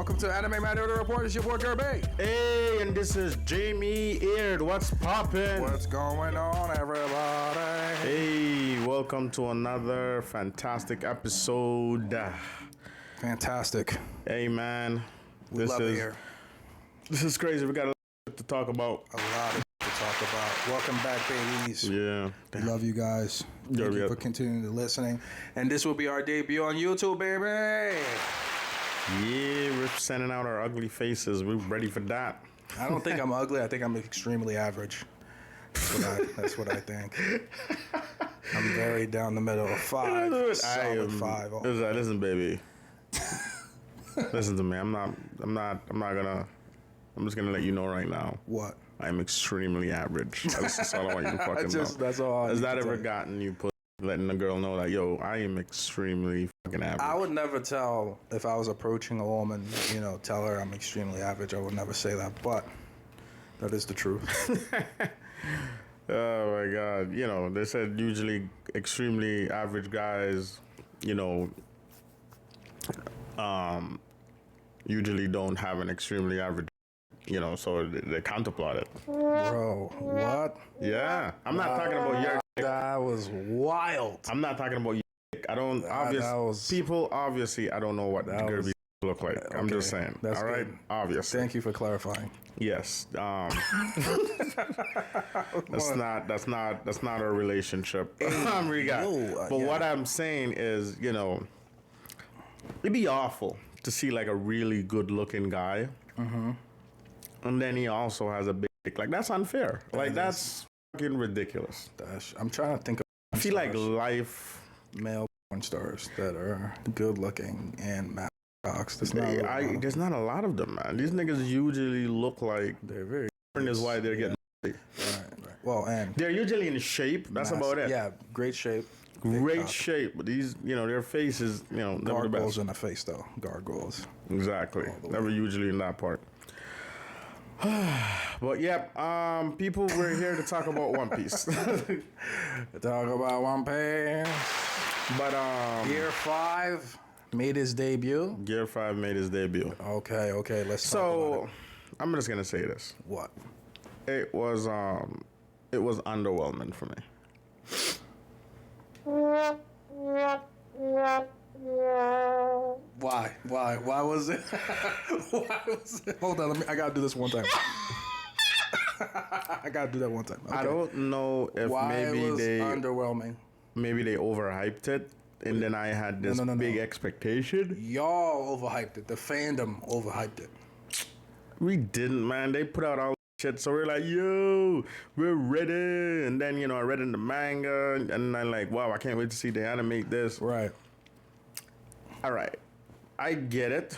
Welcome to Anime Matter Report. It's your boy Gerbe. Hey, and this is Jamie Eard. What's poppin'? What's going on, everybody? Hey, welcome to another fantastic episode. Fantastic. Hey, man. We love it here. This is crazy. We got a lot to talk about. A lot to talk about. Welcome back, babies. Yeah. We love you guys. Thank you for continuing to listening. And this will be our debut on YouTube, baby. Yeah, we're sending out our ugly faces. We're ready for that. I don't think I'm ugly. I think I'm extremely average. That's what I think. I'm very down the middle. A 5. Solid 5. Listen, baby. Listen to me. I'm just gonna let you know right now. What? I'm extremely average. That's all I want you to fucking know. That's all. Has that ever gotten you letting a girl know that, yo, I am extremely fucking average? I would never tell if I was approaching a woman, tell her I'm extremely average. I would never say that, but that is the truth. Oh my God. They said usually extremely average guys, usually don't have an extremely average, so they counterplot it. Bro, what? Yeah. I'm not talking about your That was wild. I'm not talking about you. I don't, people, obviously, I don't know what the Gerby look like. Okay. I'm just saying. That's all right? Good. Obviously. Thank you for clarifying. Yes. That's not our relationship. But what I'm saying is, it'd be awful to see like a really good looking guy. Mm-hmm. And then he also has a big dick. Like, that's unfair. That's fucking ridiculous. I'm trying to think of I feel like male porn stars that are good looking and mad cocks. There's not a lot of them, man. These niggas usually look like they're very is why they're getting right. Well, and they're usually in shape. That's about it. Yeah, great shape. Great shape. But these, their faces, never the best. Gargoyles in the face, though. Gargoyles. Exactly. Never usually in that part. But yeah, people, we're here to talk about One Piece. Talk about One Piece. But Gear 5 made his debut. Gear 5 made his debut. Okay, let's talk about it. I'm just gonna say this. What? It was underwhelming for me. Why was it? Why was it? Hold on, I gotta do this one time. I gotta do that one time. Okay. I don't know if underwhelming. Maybe they overhyped it, and then I had this big expectation. Y'all overhyped it. The fandom overhyped it. We didn't, man. They put out all shit, so we're like, yo, we're ready. And then I read in the manga, and I'm like, wow, I can't wait to see they animate this. Right. All right, I get it.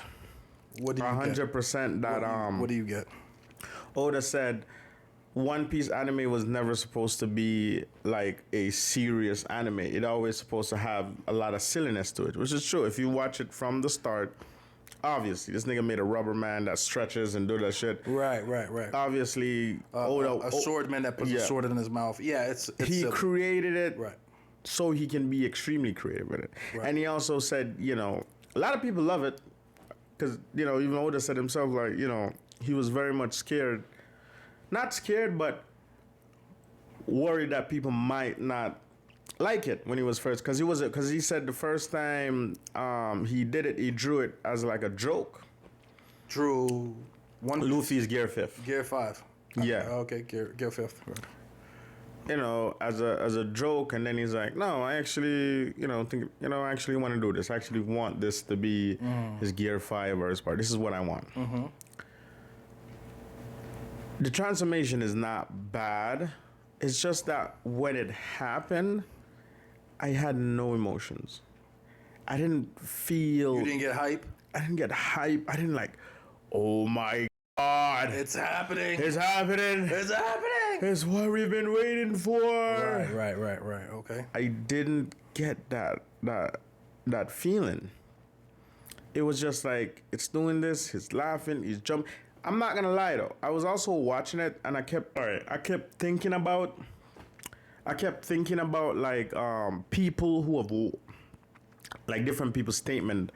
What do you 100% get? that What do you get? Oda said One Piece anime was never supposed to be like a serious anime. It always supposed to have a lot of silliness to it, which is true. If you watch it from the start, obviously this nigga made a rubber man that stretches and do that shit. Right. Obviously, Oda, a swordman that puts a sword in his mouth. Yeah, it's he silly. created it. Right. So he can be extremely creative with it. Right. And he also said, a lot of people love it because, even Oda said himself, like, he was very much scared. Not scared, but worried that people might not like it when he was first. Because he said the first time he did it, he drew it as like a joke. Drew Luffy's Gear 5th. Gear 5. Yeah. Okay, Gear 5th. Right. As a joke, and then he's like, no, I actually, I actually want to do this. I actually want this to be his Gear 5 or his part. This is what I want. Mm-hmm. The transformation is not bad. It's just that when it happened, I had no emotions. I didn't feel... You didn't get hype? I didn't get hype. I didn't like, oh my God. It's happening. It's happening. It's happening. It's what we've been waiting for. Right. Okay. I didn't get that feeling. It was just like, it's doing this, he's laughing, he's jumping. I'm not gonna lie though. I was also watching it and I kept thinking about like people who have like different people's statement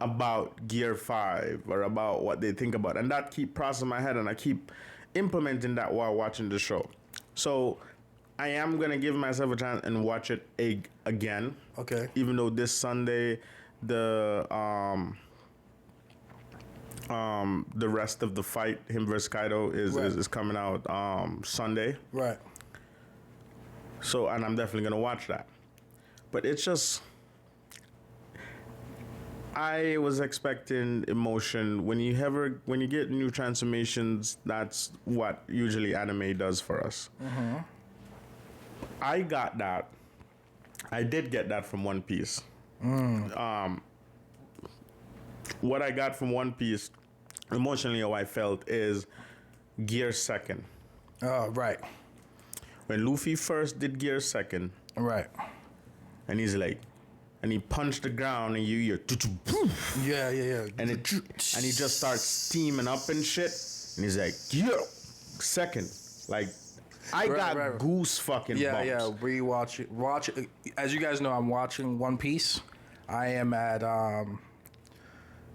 about Gear 5 or about what they think about. And that keep crossing my head, and I keep implementing that while watching the show. So I am going to give myself a chance and watch it again. Okay. Even though this Sunday, the rest of the fight, him versus Kaido, is coming out Sunday. Right. So, and I'm definitely going to watch that. But it's just... I was expecting emotion. When you get new transformations, that's what usually anime does for us. Mm-hmm. I got that. I did get that from One Piece. What I got from One Piece, emotionally, how I felt is Gear Second. Oh, right. When Luffy first did Gear Second, right, and he's like, and he punched the ground, and you hear, yeah, and he just starts steaming up and shit, and he's like, Gear Second, like. I got goose fucking bumps. Yeah, rewatch it. Watch it. As you guys know, I'm watching One Piece. I am at You're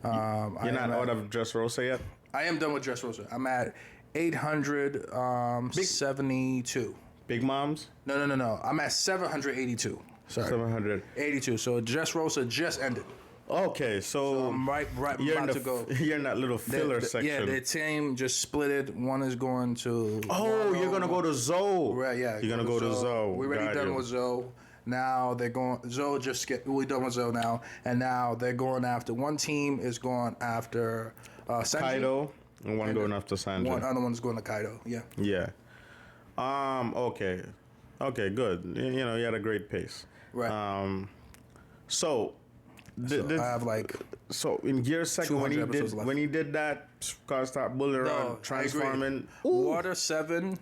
not out of Dressrosa yet? I am done with Dressrosa. I'm at 872. Big Moms? No. I'm at 782. Sorry. 782. So Dressrosa just ended. Okay, so I'm right you're about to go. You're in that little filler section. Yeah, the team just splitted. One is going to... Oh, you're going to go to Zoe. Right, yeah. You're going to go to Zoe. We're already done with Zoe. Now they're going... We're done with Zoe now. And now they're going after... One team is going after Sanji. Kaido. And one going after Sanji. One other one's going to Kaido, yeah. Yeah. Okay. Okay, good. You know, you had a great pace. Right. So I have like... So in Gear Second, when he did that, car start bullying around, transforming. Water 7,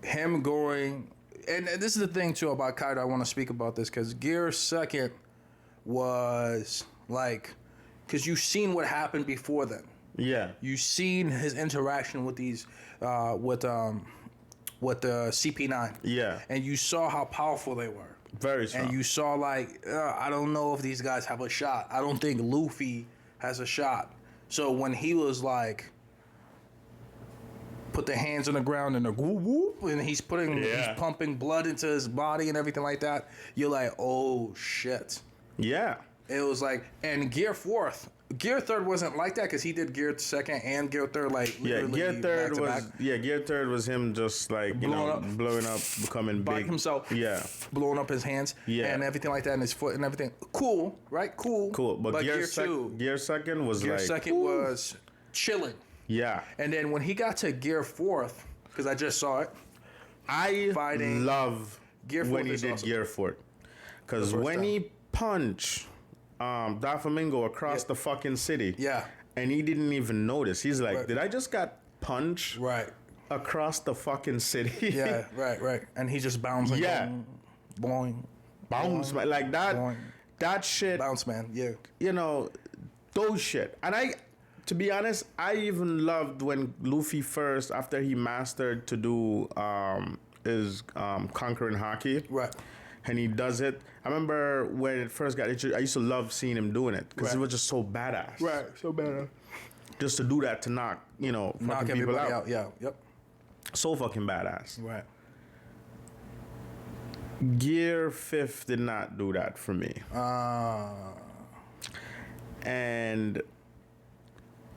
him going... And this is the thing, too, about Kaido. I want to speak about this, because Gear Second was like... Because you've seen what happened before then. Yeah. You've seen his interaction with these... with the CP9. Yeah. And you saw how powerful they were. Very strong. And you saw like, I don't know if these guys have a shot. I don't think Luffy has a shot. So when he was like, put the hands on the ground and the whoop whoop, and he's pumping blood into his body and everything like that, you're like, oh shit. Yeah. It was like, and Gear 3rd wasn't like that, because he did Gear 2nd and Gear 3rd like Gear 3rd was him just like blowing up, becoming by big himself. Yeah, blowing up his hands. Yeah, and everything like that, and his foot and everything. Cool, right? Cool. But Gear 2, Gear Second was was chilling. Yeah, and then when he got to Gear 4th, because I just saw it, love Gear 4th when he did Gear 4th, because when he punched Doflamingo across the fucking city. Yeah. And he didn't even notice. He's like, did I just got punched across the fucking city? Yeah, right. And he just bounced like boing. Bounce, man. Like that. Boing. That shit. Bounce, man. Yeah. You know, those shit. And to be honest, I even loved when Luffy first, after he mastered to do his conquering haki. Right. And he does it. I remember when it first got introduced, I used to love seeing him doing it, because it was just so badass. Right, so badass. Just to do that, to knock fucking people out. Yeah, yep. So fucking badass. Right. Gear 5th did not do that for me. And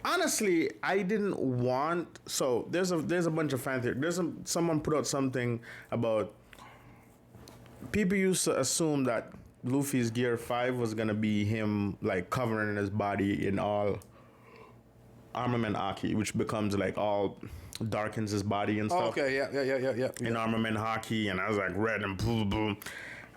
honestly, I didn't want. So there's a bunch of fan theory. Someone put out something about. People used to assume that Luffy's Gear 5 was gonna be him like covering his body in all armament haki, which becomes like all darkens his body and stuff. Oh, okay, yeah. In armament haki, and I was like red and boom, boom.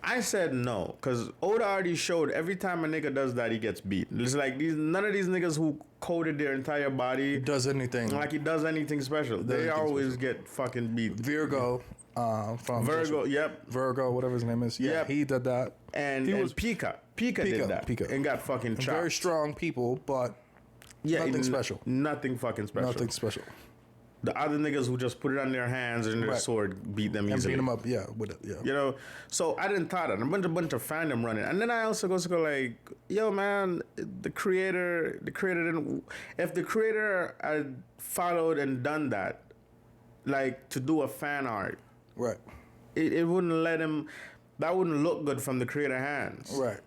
I said no, because Oda already showed every time a nigga does that, he gets beat. It's like none of these niggas who coated their entire body does anything. Like he does anything special. They always get fucking beat. Virgo. From Virgo, Virgo, whatever his name is. Yeah, he did that. And Pika did that. And got fucking chopped. Very strong people, but nothing special. Nothing fucking special. Nothing special. The other niggas who just put it on their hands and their Right. sword beat them And easily. beat him up, yeah, with it, yeah. You know, so I didn't thought that. A bunch of fandom running, and then I also go like, yo, man, the creator didn't. If the creator had followed and done that, like to do a fan art, Right. it wouldn't let him. That wouldn't look good from the creator hands. Right.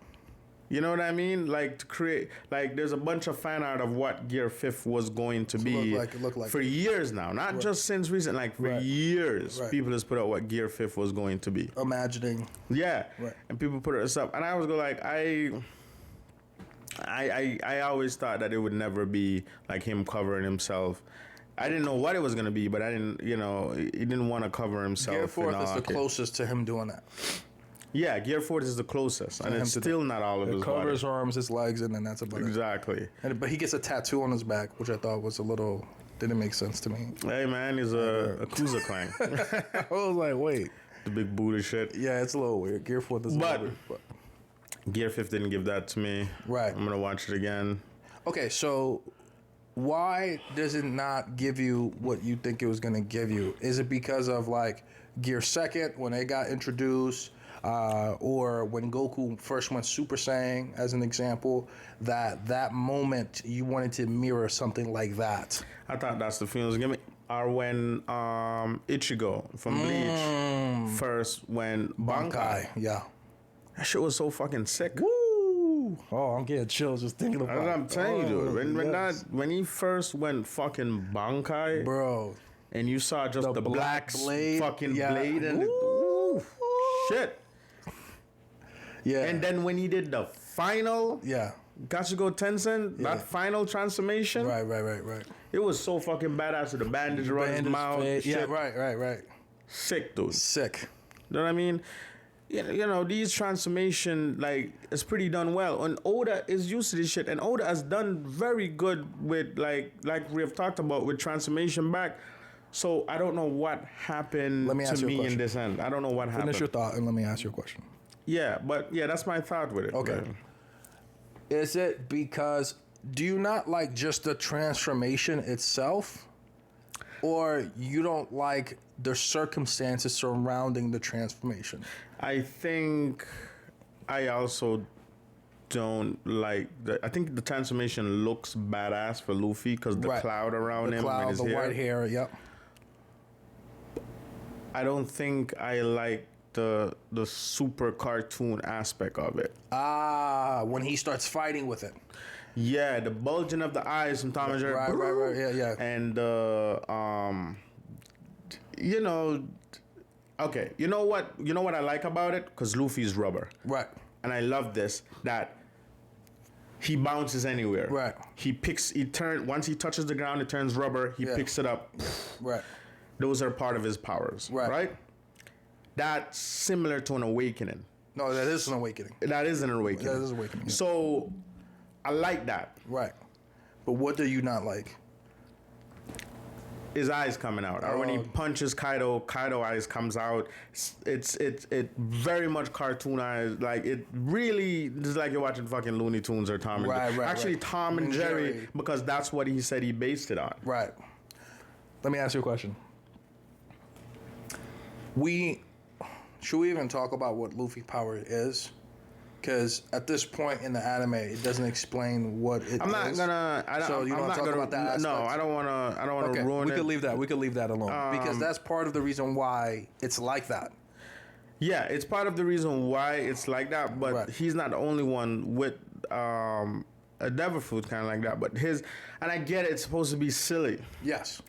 You know what I mean? Like to create, like there's a bunch of fan art of what Gear 5 was going to be look like for years now. Not just since recent, like for Right. years. Right. People just put out what Gear 5 was going to be. Imagining. Yeah. Right. And people put it up. And I was go like, I always thought that it would never be like him covering himself. I didn't know what it was going to be, but I didn't, you know, he didn't want to cover himself. Gear 4 is the okay. closest to him doing that. Yeah, Gear 4 is the closest. And him it's to still not all of It his covers body. his arms, his legs, and then that's about it. Exactly. But he gets a tattoo on his back, which I thought was a little didn't make sense to me. Hey man, he's a Kuza clang. I was like, wait. The big Buddha shit. Yeah, it's a little weird. Gear 4 is a But- little weird. But Gear 5 didn't give that to me. Right. I'm gonna watch it again. okay, so why does it not give you what you think it was going to give you? Is it because of like Gear 2nd when they got introduced, or when Goku first went Super Saiyan, as an example, that moment you wanted to mirror something like that? I thought that's the feeling it was giving me. Or when Ichigo from Bleach first when Bankai. Yeah. That shit was so fucking sick. Woo! Oh, I'm getting chills just thinking about That's what I'm it. telling you, Oh, dude. yes. When he first went fucking Bankai, Bro. and you saw just the black blade, fucking yeah. blade and Woo! shit. Yeah. And then when he did the final yeah. Katsugo Tensei, Yeah. that final transformation, Right. it was so fucking badass with the bandage around his Bandage mouth. face. Yeah, Shit. right. Sick, dude. Sick. You know what I mean? You know, these transformation, like, it's pretty done well. And Oda is used to this shit. And Oda has done very good with, like we have talked about, with transformation back. So I don't know what happened Let me ask to you a me in question. this end. I don't know what happened. Finish your thought and let me ask you a question. Yeah, but yeah, that's my thought with it. Okay. Is it because, do you not like just the transformation itself? Or you don't like the circumstances surrounding the transformation? I think I also don't like I think the transformation looks badass for Luffy because the Right. cloud around The him cloud, and his the hair. white hair, yep. I don't think I like the super cartoon aspect of it. Ah, when he starts fighting with it. Yeah, the bulging of the eyes from Tom and Jerry. Right, yeah. And you know, okay, you know what I like about it? Because Luffy's rubber. Right. And I love this, that he bounces anywhere. Right. Once he touches the ground, it turns rubber, he Yeah. picks it up. Right. Those are part of his powers. Right. That's similar to an awakening. No, that is an awakening. That is an awakening. That is an awakening, yeah. So I like that. Right. But what do you not like? His eyes coming out, or when he punches Kaido eyes comes out. It's very much cartoon eyes. Like it really is like you're watching fucking Looney Tunes or Tom and Jerry. Right. Actually, Tom and Jerry, because that's what he said he based it on. Right. Let me ask you a question. Should we even talk about what Luffy power is? Because at this point in the anime, it doesn't explain what it is. I'm not gonna. So you I'm don't not talk gonna, about that No, aspect? I don't want to. Okay, ruin we it. could leave that. We could leave that alone because that's part of the reason why it's like that. Yeah, it's part of the reason why it's like that. But Right. he's not the only one with a devil fruit kind of like that. But and I get it, it's supposed to be silly. Yes.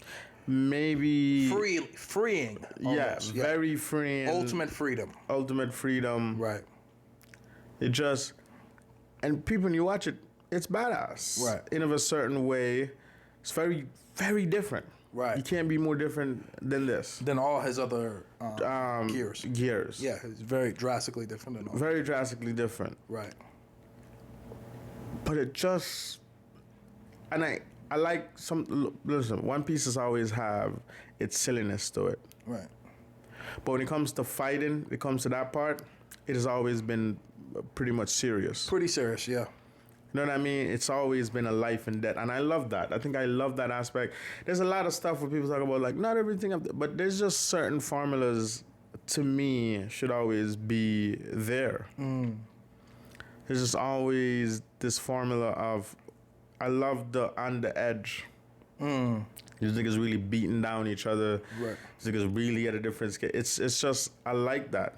Maybe Freeing. Almost. Yeah, very freeing. Ultimate freedom. Ultimate freedom. Right. It just, and people, when you watch it, it's badass. Right. In of a certain way, it's very, very different. Right. You can't be more different than this. Than all his other gears. Gears. Yeah, it's very drastically different than all. Very drastically different. Right. But it just, and I like listen, One Piece always have its silliness to it. Right. But when it comes to fighting, it comes to that part, it has always been pretty much serious. Pretty serious, yeah. You know what I mean? It's always been a life and death, and I love that. I think I love that aspect. There's a lot of stuff where people talk about like not everything, but there's just certain formulas to me should always be there. There's just always this formula of I love the on the edge. These niggas really beating down each other. Right. These niggas really at a different scale. It's just I like that.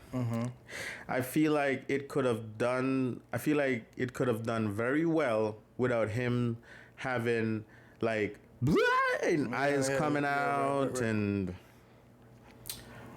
I feel like it could have done. I feel like it could have done very well without him having like and eyes coming out and.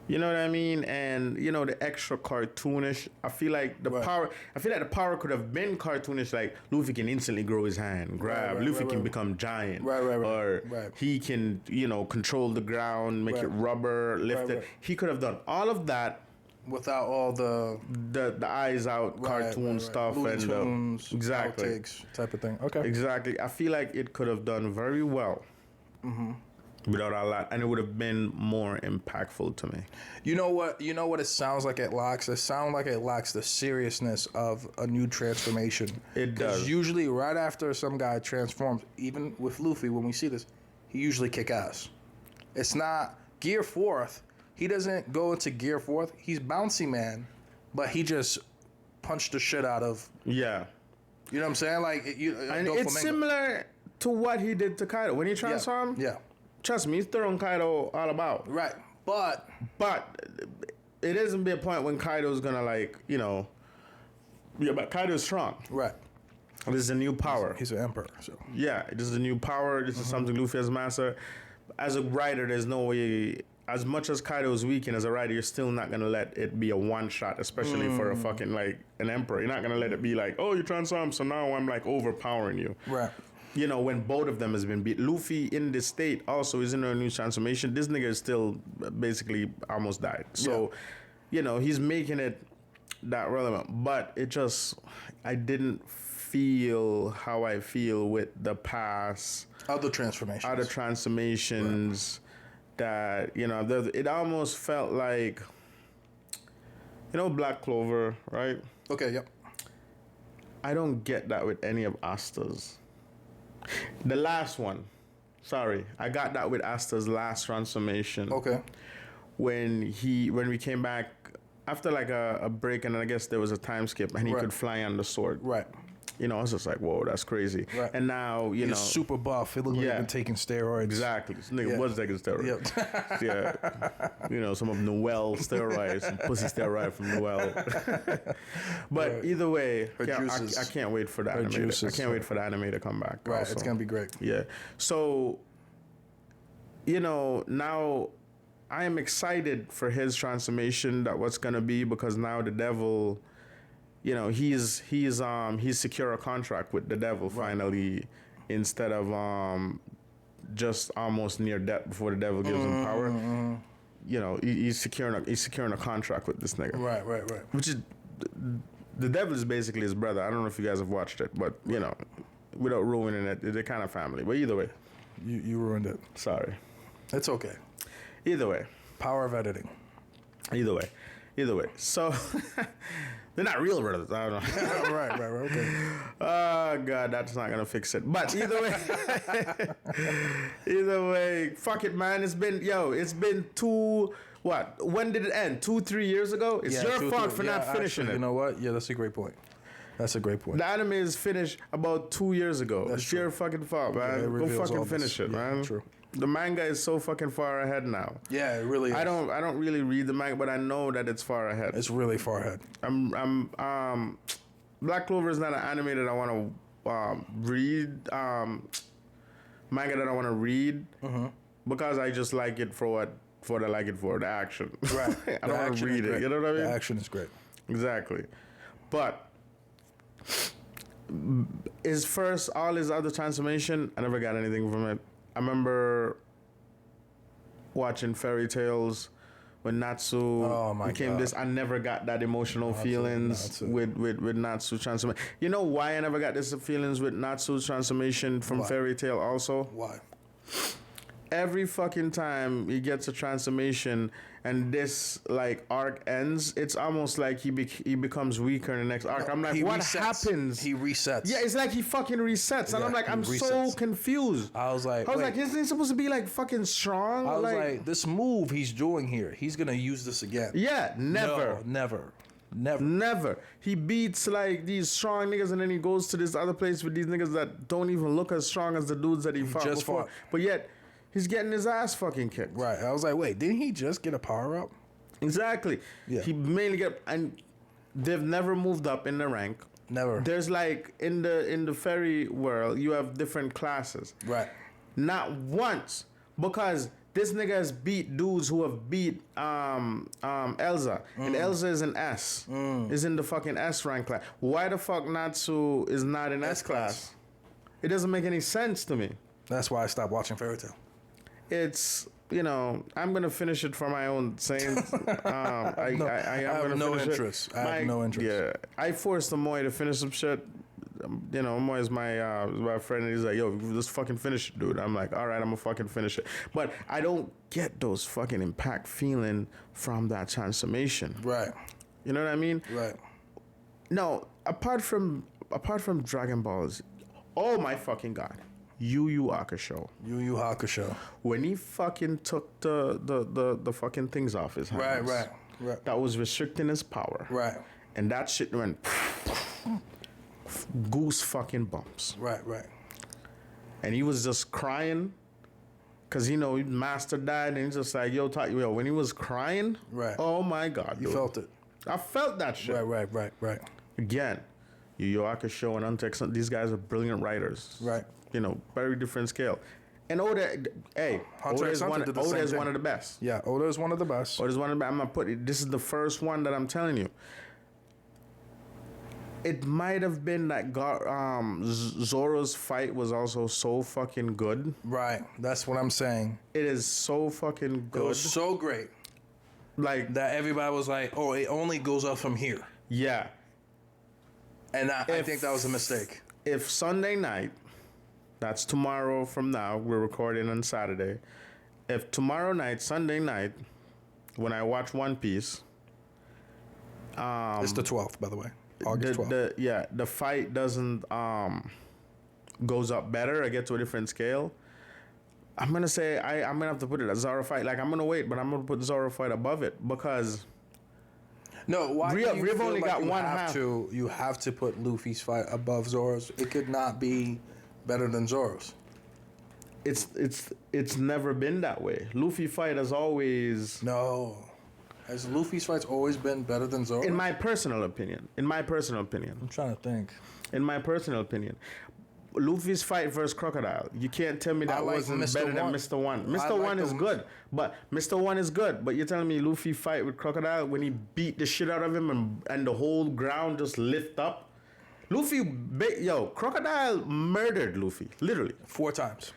You know what I mean? And you know the extra cartoonish. I feel like the power. I feel like the power could have been cartoonish. Like Luffy can instantly grow his hand, grab. Luffy can become giant. Or he can, you know, control the ground, make it rubber, lift it. He could have done all of that without all the eyes out cartoon stuff Looney and Tunes, exactly outtakes type of thing. Okay. Exactly. I feel like it could have done very well. Without all that, and it would have been more impactful to me. You know what? You know what it sounds like it lacks? It sounds like it lacks the seriousness of a new transformation. It does. Because usually right after some guy transforms, even with Luffy, when we see this, he usually kick ass. It's not Gear 4th. He doesn't go into Gear 4th. He's bouncy man, but he just punched the shit out of... Yeah. You know what I'm saying? Like, and it's similar to what he did to Kaido. When he transformed... Yeah. Trust me, he's throwing Kaido all about. Right. But it doesn't be a point when Kaido's gonna like, you know. Yeah, but Kaido's strong. Right. This is a new power. He's an emperor, so. Yeah, this is a new power. This is something Luffy has mastered. As a writer, there's no way. As much as Kaido's weakened as a writer, you're still not gonna let it be a one shot, especially for a fucking like an emperor. You're not gonna let it be like, oh, you transform, so now I'm like overpowering you. Right. You know, when both of them has been beat. Luffy in this state also is in a new transformation. This nigga is still basically almost died. So, you know, he's making it that relevant. But it just, I didn't feel how I feel with the past. Other transformations. That, you know, it almost felt like, you know, Black Clover, right? Okay, yep. I don't get that with any of Asta's. The last one, sorry, I got that with Asta's last transformation. Okay. When we came back after like a break, and then I guess there was a time skip, and he could fly on the sword. Right. You know, I was just like, whoa, that's crazy. Right. And now, you know, super buff. It looked like he'd been taking steroids. Exactly. This nigga was taking steroids. Yep. Yeah. You know, some of Noel steroids, some pussy steroid from Noel. But either way, I can't wait for the anime. I can't wait for the anime to come back. Right. Also. It's gonna be great. Yeah. So, you know, now I am excited for his transformation. That what's gonna be, because now the devil. You know, he's secure a contract with the devil finally, instead of just almost near death before the devil gives him power. You know, he's securing a contract with this nigga. Right. Which is the devil is basically his brother. I don't know if you guys have watched it, but you know, without ruining it, they're kind of family. But either way, you ruined it. Sorry. It's okay. Either way, power of editing. Either way. So. They're not real brothers. I don't know. Right. Okay. Oh, God, that's not going to fix it. But either way, fuck it, man. It's been when did it end? 2-3 years ago? It's your fault for not finishing it. You know what? Yeah, that's a great point. The anime is finished about 2 years ago. It's your fucking fault, man. Yeah, go fucking finish it, man. True. The manga is so fucking far ahead now. Yeah, it really is. I don't really read the manga, but I know that it's far ahead. It's really far ahead. Black Clover is not an anime that I want to read. Manga that I want to read because I just like it for what I like it for, the action. Right. I don't want to read it. You know what I mean? The action is great. Exactly. But all his other transformation, I never got anything from it. I remember watching Fairy Tales when Natsu became this. I never got that emotional feelings with Natsu transformation. You know why I never got this feelings with Natsu's transformation from Fairy Tale also? Why? Every fucking time he gets a transformation and this like arc ends, it's almost like he becomes weaker in the next arc. I'm like, what happens? He resets. Yeah, it's like he fucking resets, and I'm like, I'm so confused. I was like, isn't he supposed to be like fucking strong? I was like, this move he's doing here, he's gonna use this again. Yeah, never. No, never. He beats like these strong niggas, and then he goes to this other place with these niggas that don't even look as strong as the dudes that he fought before. But yet, he's getting his ass fucking kicked. Right. I was like, wait, didn't he just get a power up? Exactly. Yeah. He mainly and they've never moved up in the rank. Never. There's like in the fairy world, you have different classes. Right. Not once, because this nigga has beat dudes who have beat Elsa. And Elsa is an S. Is in the fucking S rank class. Why the fuck Natsu is not in S class? It doesn't make any sense to me. That's why I stopped watching Fairy Tail. It's, I'm going to finish it for my own same. I have no interest. Yeah. I forced the Moy to finish some shit. Moy is my friend, and he's like, yo, just fucking finish it, dude. I'm like, all right, I'm gonna fucking finish it. But I don't get those fucking impact feeling from that transformation. Right. You know what I mean? Right. No, apart from Dragon Balls, oh my fucking God. Yu Yu Hakusho. When he fucking took the fucking things off his hands. Right. That was restricting his power. Right. And that shit went goose fucking bumps. Right. And he was just crying because Master died, and he's just like, yo, when he was crying, right. Oh my God, you felt it. I felt that shit. Right. Again, Yu Yu Hakusho and Untex, these guys are brilliant writers. Right. Very different scale. And Oda, Oda is one of the best. Yeah, Oda is one of the best. I'm gonna put it. This is the first one that I'm telling you. It might have been that Zoro's fight was also so fucking good. Right, that's what I'm saying. It is so fucking good. It was so great. Like that everybody was like, oh, it only goes up from here. Yeah. And I think that was a mistake. If Sunday night, that's tomorrow from now, we're recording on Saturday. If tomorrow night, Sunday night, when I watch One Piece... it's the 12th, by the way. August 12th. The fight doesn't... goes up better. I get to a different scale. I'm going to say I'm going to have to put it as Zoro fight. Like, I'm going to wait, but I'm going to put Zoro fight above it because... No, why do you we've feel only like got you one have half. You have to put Luffy's fight above Zoro's. It could not be better than Zoro's. It's never been that way. Luffy fight has always... No. Has Luffy's fight's always been better than Zoro's? In my personal opinion. I'm trying to think. In my personal opinion. Luffy's fight versus Crocodile. You can't tell me that wasn't better than Mr. One. Mr. One is good. But Mr. One is good. But you're telling me Luffy fight with Crocodile when he beat the shit out of him and the whole ground just lift up? Crocodile murdered Luffy. Literally. 4 times.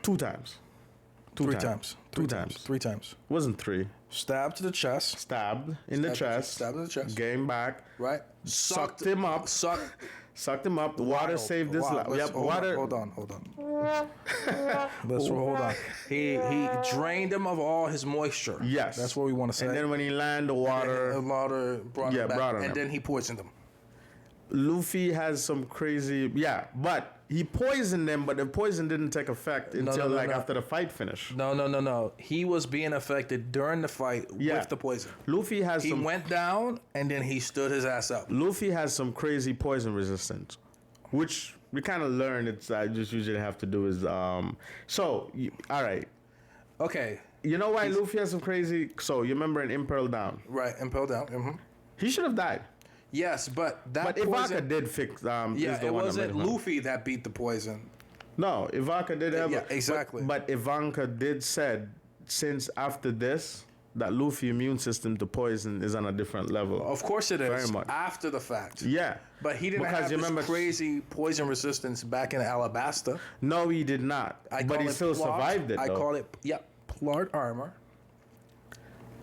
2 times. 3 times. 2 times. 3 times. Wasn't 3. Stabbed to the chest. Stabbed in the chest. Stabbed in the chest. Game back. Right. Sucked him up. Sucked him up. The water saved his life. Yep, water. Hold on. Hold on. He drained him of all his moisture. Yes. That's what we want to say. And then when he landed, the water brought him back. And then he poisoned him. Luffy has some crazy... Yeah, but he poisoned them, but the poison didn't take effect until after the fight finished. No. He was being affected during the fight with the poison. Luffy has He went down, and then he stood his ass up. Luffy has some crazy poison resistance, which we kind of learned. I just usually have to do is... all right. Okay. You know why Luffy has some crazy... So, you remember in Impel Down? Right, Impel Down. Mm-hmm. He should have died. Yes, but Ivanka did fix. It wasn't Luffy that beat the poison. No, Ivanka did have. Yeah, exactly. But Ivanka did said since after this that Luffy immune system to poison is on a different level. Of course it is. Very much. After the fact. Yeah. But he didn't have this crazy poison resistance back in Alabasta. No, he did not. But he still survived it. Though. I call it plot armor.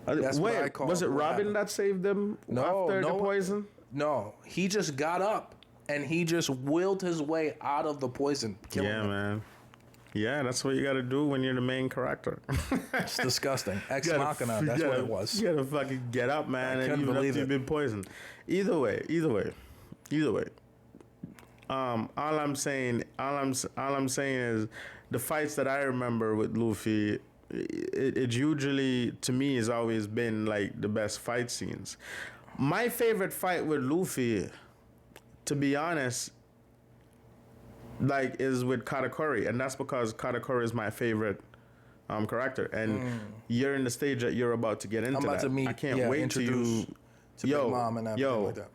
That's what I call was it Robin that saved him after the poison? No, he just got up and he just willed his way out of the poison. Man. Yeah, that's what you got to do when you're the main character. It's disgusting. Ex Machina, that's what it was. You gotta fucking get up, man, and even believe after you've been poisoned. Either way. All I'm saying is the fights that I remember with Luffy, it usually to me has always been like the best fight scenes. My favorite fight with Luffy, to be honest, like is with Katakuri, and that's because Katakuri is my favorite character, and you're in the stage that you're about to get into. I'm about to meet. I can't wait to you. To Big Mom and everything like that.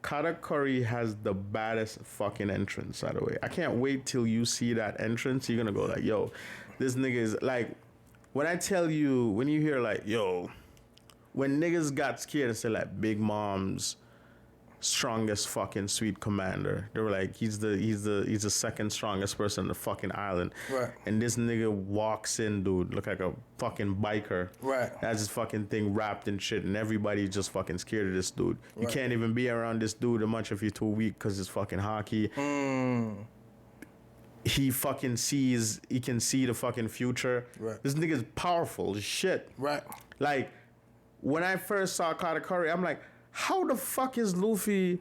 Katakuri has the baddest fucking entrance, by the way. I can't wait till you see that entrance. You're gonna go like, yo, this nigga is like, when I tell you, when you hear like, yo, when niggas got scared and said like Big Mom's strongest fucking sweet commander, they were like, he's the second strongest person on the fucking island. Right. And this nigga walks in, dude, look like a fucking biker. Right. Has his fucking thing wrapped in shit, and everybody's just fucking scared of this dude. You can't even be around this dude much if you're too weak because it's fucking hockey. He fucking sees, he can see the fucking future. Right. This nigga's powerful as shit. Right. Like, when I first saw Katakuri, I'm like, how the fuck is Luffy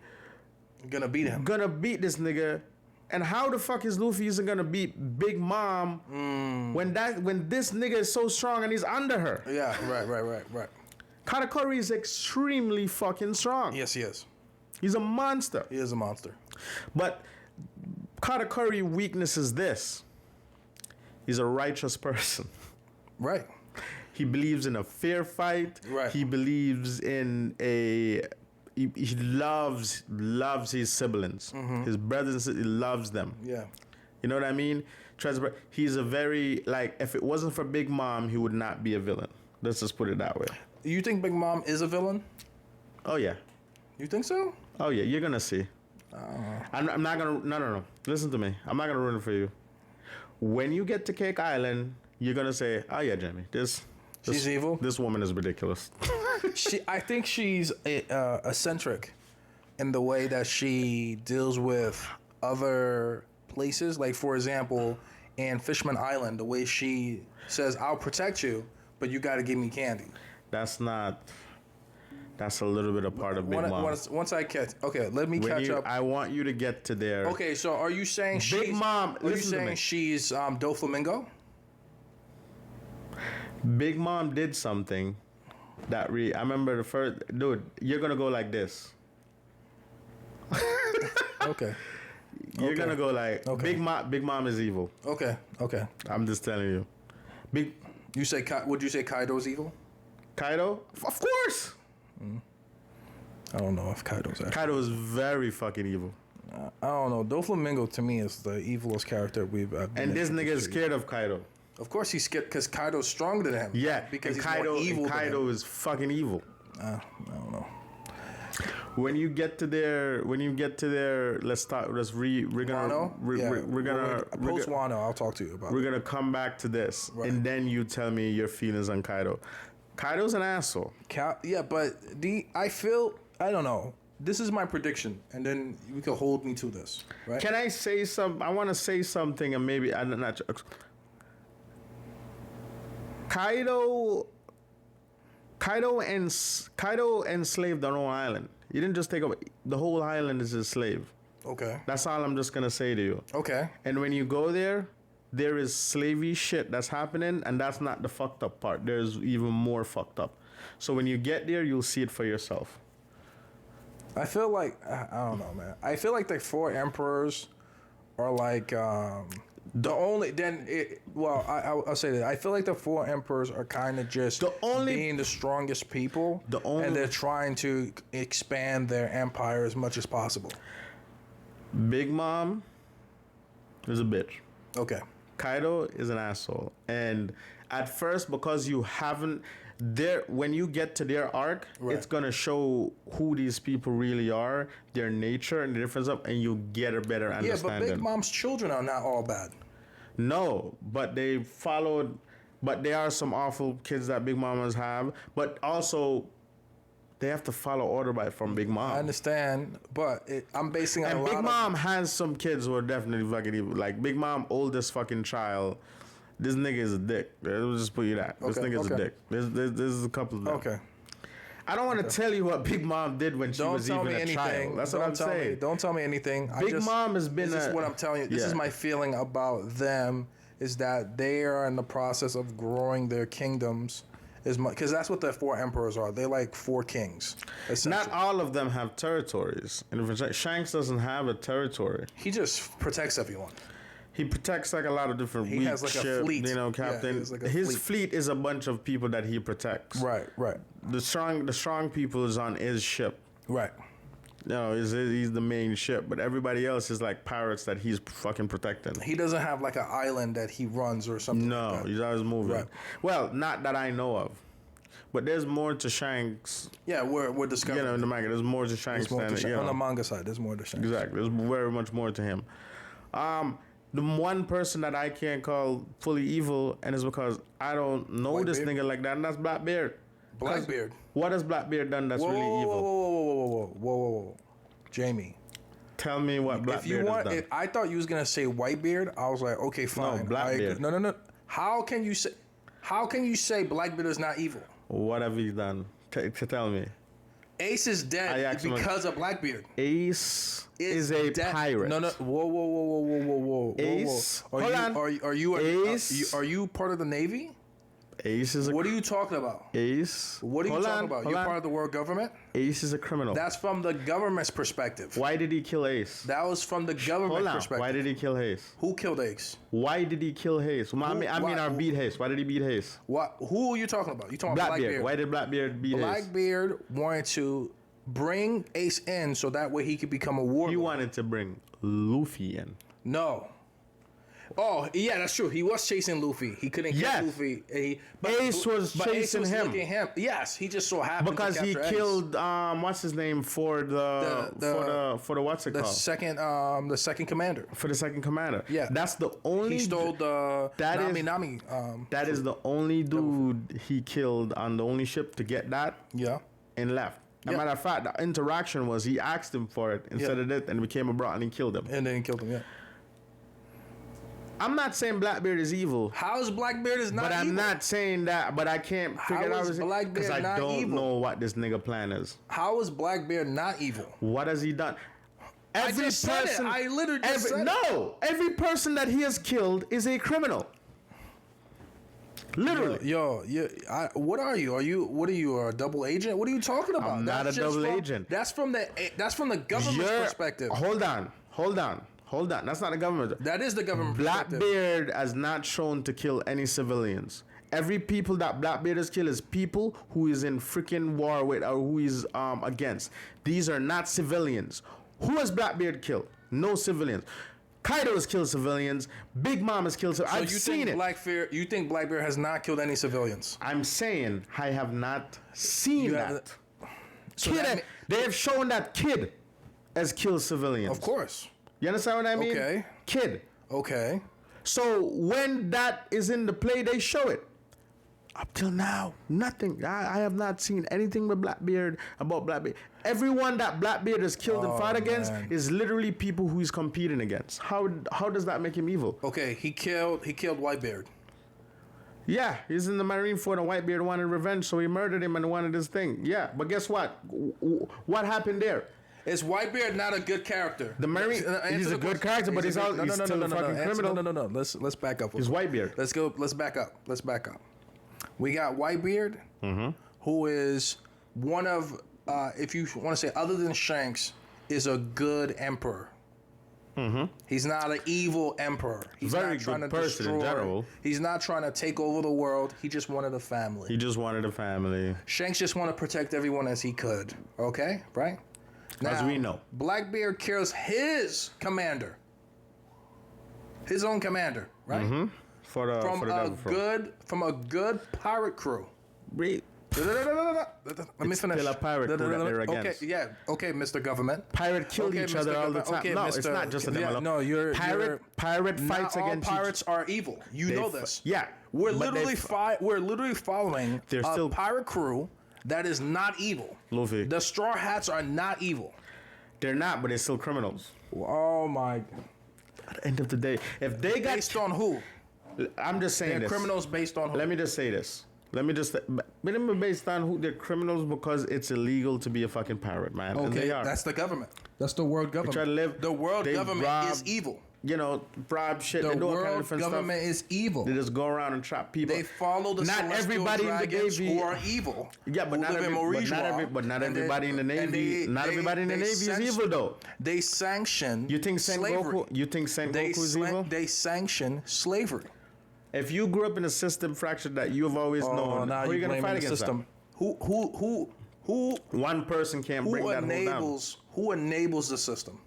Gonna beat him. gonna beat this nigga? And how the fuck is Luffy isn't gonna beat Big Mom when this nigga is so strong and he's under her? Yeah, right. Katakuri is extremely fucking strong. Yes, he is. He's a monster. He is a monster. But Katakuri weakness is this. He's a righteous person. Right. He believes in a fair fight. Right. He believes in he loves his siblings. His brothers and sisters, he loves them. Yeah. You know what I mean? He's a very, like, if it wasn't for Big Mom, he would not be a villain. Let's just put it that way. You think Big Mom is a villain? Oh, yeah. You think so? Oh, yeah. You're going to see. I'm not going to... No. Listen to me. I'm not going to ruin it for you. When you get to Cake Island, you're going to say, oh, yeah, Jamie, she's evil? This woman is ridiculous. I think she's eccentric in the way that she deals with other places. Like, for example, in Fishman Island, the way she says, I'll protect you, but you got to give me candy. That's a little bit a part of Big Mom. Once I catch... Okay, let me catch up. I want you to get to there. Okay, so are you saying Big Mom, Are you saying she's Doflamingo? Big Mom did something that I remember the first... Dude, you're going to go like this. Okay. You're going to go like... Okay. Big Mom is evil. Okay. I'm just telling you. Would you say Kaido's evil? Kaido? Of course! I don't know if Kaido's actually... Kaido is very fucking evil. I don't know. Doflamingo, to me, is the evilest character we've... And this nigga is scared of Kaido. Of course he's scared because Kaido's stronger than him. Yeah, because he's Kaido, more evil Kaido is fucking evil. I don't know. When you get to there, let's start. We're gonna post Wano. I'll talk to you about. We're gonna come back to this, and then you tell me your feelings on Kaido. Kaido's an asshole. Yeah, but I don't know. This is my prediction, and then you can hold me to this. Right? Can I say some? I want to say something, and maybe I'm not. Kaido enslaved their own island. He didn't just take over. The whole island is his slave. Okay. That's all I'm just gonna say to you. Okay. And when you go there is slavey shit that's happening, and that's not the fucked up part. There's even more fucked up. So when you get there, you'll see it for yourself. I feel like I don't know, man. I feel like the four emperors are like the only. I'll say that I feel like the four emperors are kind of just being the strongest people, and they're trying to expand their empire as much as possible. Big Mom is a bitch. Okay. Kaido is an asshole, and at first, because you haven't when you get to their arc, it's gonna show who these people really are, their nature, and the difference of, and you get a better understanding. Yeah, but Big Mom's children are not all bad. No, but they followed. But there are some awful kids that Big Mamas have. But also, they have to follow order from Big Mom. I understand, but I'm basing on And a lot Big Mom has some kids who are definitely fucking evil. Like Big Mom, oldest fucking child. This nigga is a dick. We'll just put you that. This nigga's a dick. There's a couple of them. Okay. I don't want to tell you what Big Mom did when she was even a child. That's what I'm saying. Don't tell me anything. Big Mom has been. This is what I'm telling you. This is my feeling about them. Is that they are in the process of growing their kingdoms. Because that's what the 4 emperors are. They're like 4 kings. Not all of them have territories. And Shanks doesn't have a territory. He just protects everyone. He protects like a lot of different He has like a fleet. You know, captain. Yeah, his fleet is a bunch of people that he protects. Right. The strong people is on his ship. Right. No, he's the main ship, but everybody else is like pirates that he's fucking protecting. He doesn't have like an island that he runs or something. No, like that. He's always moving. Right. Well, not that I know of. But there's more to Shanks. Yeah, we're discovering. In the manga, there's more to Shanks than on the manga side. There's more to Shanks. Exactly, there's very much more to him. The one person that I can't call fully evil, and it's because I don't know this nigga like that, and that's Blackbeard. Blackbeard. What has Blackbeard done that's really evil? Whoa. Jamie. Tell me what Blackbeard has done. I thought you was gonna say Whitebeard. I was like, okay, fine. No, Blackbeard. No. How can you say Blackbeard is not evil? What have he done? Tell me. Ace is dead because of Blackbeard. Ace is a pirate. No. Whoa. Ace. Hold on. Ace. Are you part of the Navy? Ace is a. What are you talking about? Ace. What are you talking about? You're part of the world government? Ace is a criminal. That's from the government's perspective. Why did he kill Ace? That was from the government perspective. Why did he kill Ace? Who killed Ace? Why did he kill Ace? Beat Ace. Why did he beat Ace? What? Who are you talking about? You talking about Blackbeard? Why did Blackbeard beat Ace? Blackbeard wanted to bring Ace in so that way he could become a warlord. He wanted to bring Luffy in. No. Oh, yeah, that's true. He was chasing Luffy. He couldn't get Luffy. Ace was chasing him. Yes, he just so happened because to capture he killed what's his name for the what's it called? The second commander. For the second commander. Yeah. That's the only he stole the Nami. That is the only dude he killed on the only ship to get that. Yeah. And left. As a matter of fact, the interaction was he asked him for it instead of it, and it became a brought and he killed him. And then he killed him, yeah. I'm not saying Blackbeard is evil. How is Blackbeard is not evil? But I'm not saying that, but I can't figure out because I don't know what this nigga plan is. How is Blackbeard not evil? What has he done? I literally just said it. No, every person that he has killed is a criminal. Literally. What are you? What are you, a double agent? What are you talking about? I'm not a double agent. That's from the government's perspective. Hold on. That's not the government. That is the government perspective. Blackbeard has not shown to kill any civilians. Every people that Blackbeard has killed is people who is in freaking war with or who is against. These are not civilians. Who has Blackbeard killed? No civilians. Kaido has killed civilians. Big Mom has killed civilians. I've seen it. You think Blackbeard has not killed any civilians? I'm saying I have not seen that. They have shown that Kid has killed civilians. Of course. You understand what I mean? Okay. Kid. Okay. So when that is in the play, they show it. Up till now, nothing. I have not seen anything with Blackbeard about Blackbeard. Everyone that Blackbeard has killed and fought against is literally people who he's competing against. How does that make him evil? Okay, he killed Whitebeard. Yeah, he's in the Marine Fort and Whitebeard wanted revenge, so he murdered him and wanted his thing. Yeah, but guess what? What happened there? Is Whitebeard not a good character? The Marine, he's a good character, but he's still a fucking criminal. No. Let's back up. He's Whitebeard. Let's back up. We got Whitebeard, who is one of, if you want to say other than Shanks, is a good emperor. He's not an evil emperor. He's very not trying good to person destroy. In general. He's not trying to take over the world. He just wanted a family. Shanks just wanted to protect everyone as he could. Okay, right? Now, as we know, Blackbeard kills his commander, his own commander, right? From a good pirate crew. Let me finish. Still a pirate crew that they're against. Okay, Mr. Government. Pirate killed each other all the time. Okay, no, it's not just a development. No, pirate fights not all against pirates are evil. You know this. Yeah, we're literally following a pirate crew that is not evil. Luffy. The Straw Hats are not evil. They're not, but they're still criminals. Oh my! At the end of the day, if they got Based on who? I'm just saying They're this. criminals based on who? Let me just say this. Based on who they're criminals because it's illegal to be a fucking pirate, man. And Okay, they are. that's the government. That's the world government. try to live- the world they government rob- is evil. Bribe shit. The They do all kind of world different government stuff. is evil. They just go around and trap people. They follow the not celestial everybody in the dragons Navy who are evil. Yeah, but who not, live in Mauritius. not And they- everybody in the and Navy. Not everybody in the they Navy is sanction- evil though. They sanction. You think slavery. You think Sengoku is evil? They sanction slavery. If you grew up in a system fractured that you have always known, now who are you you're gonna blaming fight the against system. That? One person can't bring that whole down. Who enables the system?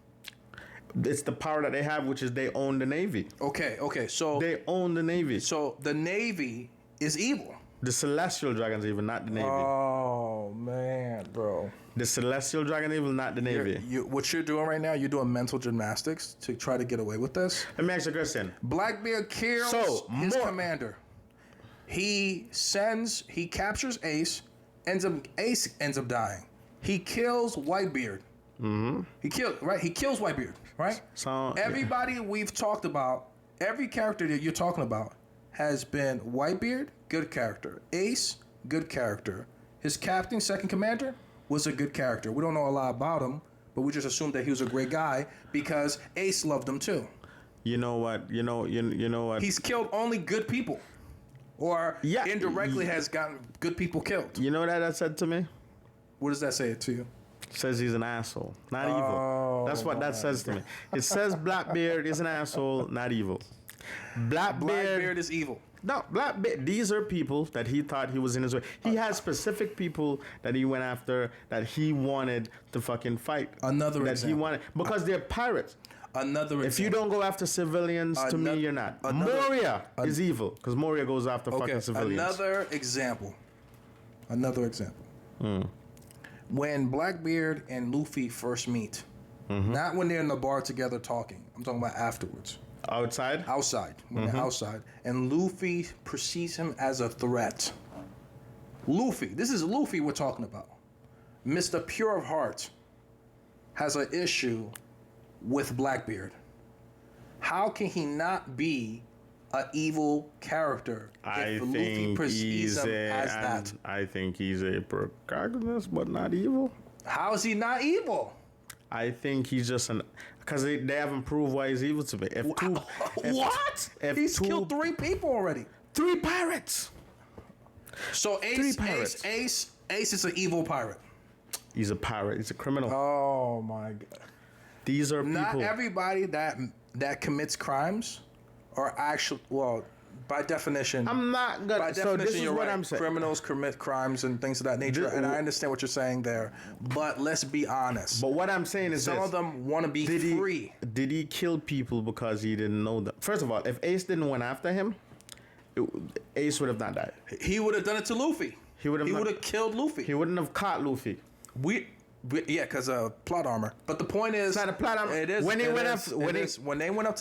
It's the power that they have, which is they own the Navy. Okay, so They own the Navy. so the Navy is evil. The Celestial Dragons evil, not the Navy. Oh man, bro. The Celestial Dragon evil, not the Navy. What you're doing right now, you're doing mental gymnastics to try to get away with this. Let me ask you a question. Blackbeard kills his commander. He captures Ace, Ace ends up dying. He kills Whitebeard. Mm-hmm. He kills Whitebeard, right? So Everybody we've talked about, every character that you're talking about has been Whitebeard, good character. Ace, good character. His captain, second commander, was a good character. We don't know a lot about him, but we just assumed that he was a great guy because Ace loved him too. You know what? You know what? He's killed only good people. Or indirectly has gotten good people killed. You know what that said to me? What does that say to you? Says he's an asshole, not evil. That's what that says to me. It says Blackbeard is an asshole, not evil. Blackbeard is evil. No, Blackbeard. These are people that he thought he was in his way. He has specific people that he went after that he wanted to fucking fight. Another that example. he wanted because they're pirates. If you don't go after civilians, to me, you're not. Moria is evil because Moria goes after fucking civilians. Another example. When Blackbeard and Luffy first meet, not when they're in the bar together talking. I'm talking about afterwards. Outside, when they're outside, and Luffy perceives him as a threat. This is Luffy we're talking about. Mr. Pure of Heart has an issue with Blackbeard. How can he not be an evil character if Luffy perceives him as that? I think he's a protagonist, but not evil. How is he not evil? I think he's just because they haven't proved why he's evil to me. He's killed 3 people already. 3 pirates. So Ace is an evil pirate. He's a pirate. He's a criminal. Oh my god. These are not people. Everybody that commits crimes are actually, well, by definition. I'm not gonna. By So definition, this is you're what right. I'm saying. Criminals commit crimes and things of that nature, and I understand what you're saying there. But let's be honest. But what I'm saying is some of them want to be free. Did he kill people because he didn't know them? First of all, if Ace didn't went after him, Ace would have not died. He would have done it to Luffy. He would have killed Luffy. He wouldn't have caught Luffy. Yeah, because of plot armor. But the point is, it's not a plot armor. It is. When they went up to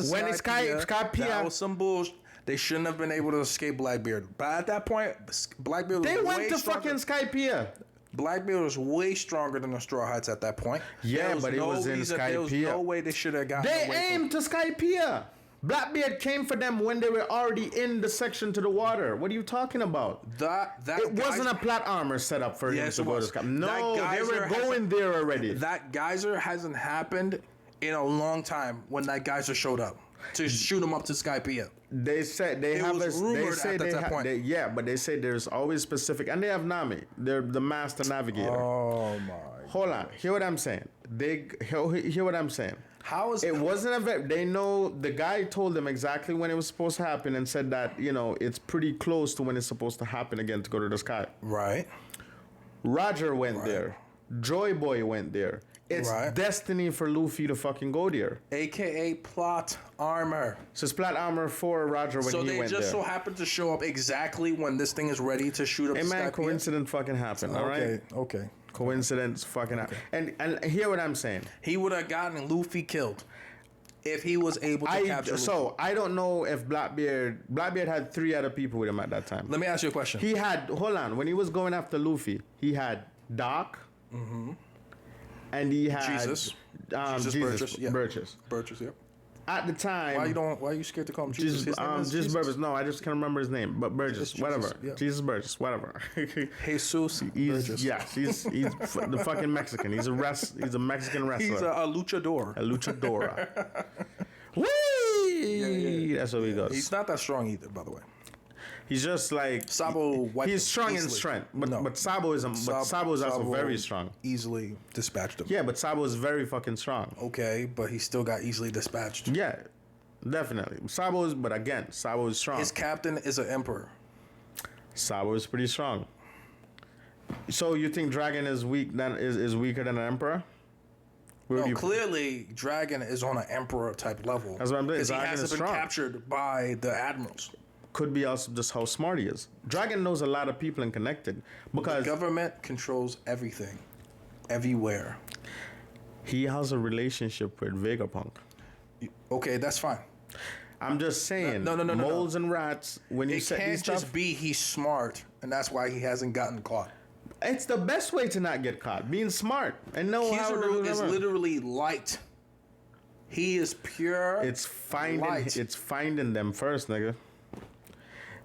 Skypiea, that was some bullshit. They shouldn't have been able to escape Blackbeard. But at that point, Blackbeard was went to fucking Skypiea. Blackbeard was way stronger than the Straw Hats at that point. Yeah, but it was in Skypiea. There was no way they should have gotten away. They aimed to Skypiea. Blackbeard came for them when they were already in the section to the water. What are you talking about? It wasn't a plot armor set up for him to go to Skypiea. No, they were going there already. That geyser hasn't happened in a long time when that geyser showed up to shoot him up to Skypiea. They said they have yeah, but they say there's always specific, and they have Nami. They're the master navigator. Oh my! Hold on, hear what I'm saying. Hear what I'm saying. How is it wasn't a very, they know the guy told them exactly when it was supposed to happen and said that it's pretty close to when it's supposed to happen again to go to the sky. Right. Roger went there. Joy Boy went there. It's destiny for Luffy to fucking go there. AKA plot armor. So it's plot armor for Roger when he went there. So they just so happened to show up exactly when this thing is ready to shoot up the sky. Coincidence fucking happened, all right? Okay. Coincidence fucking happened. And hear what I'm saying. He would have gotten Luffy killed. if he was able to capture Luffy. So I don't know if Blackbeard had 3 other people with him at that time. Let me ask you a question. He had, hold on, when he was going after Luffy, he had Doc, and he had Jesus Jesus Burgess. Burgess. Burgess, yep. At the time, Why are you scared to call him Jesus? His name is Jesus Burgess. No, I just can't remember his name, but Burgess, whatever. Yeah. Jesus Burgess, whatever. Jesus Burgess. He's the fucking Mexican. He's a Mexican wrestler. He's a luchador. A luchadora. Whee! Yeah. That's what he does. He's not that strong either, by the way. He's just like Sabo. He's strong in strength, but Sabo is also very strong. Easily dispatched him. Yeah, but Sabo is very fucking strong. Okay, but he still got easily dispatched. Yeah, definitely. Sabo is strong. His captain is an emperor. Sabo is pretty strong. So you think Dragon is weaker than an emperor? No, clearly Dragon is on an emperor type level. That's what I'm saying. Because he Dragon hasn't is been strong. captured by the admirals. Could be also just how smart he is. Dragon knows a lot of people and connected because The government controls everything, everywhere. he has a relationship with Vegapunk. Okay, that's fine. I'm just saying. No. Moles and rats. When you It set can't these just stuff, be he's smart, and that's why he hasn't gotten caught. it's the best way to not get caught. Being smart and know how to do Kizaru is whatever. literally light. He is pure. It's finding. light. It's finding them first, nigga.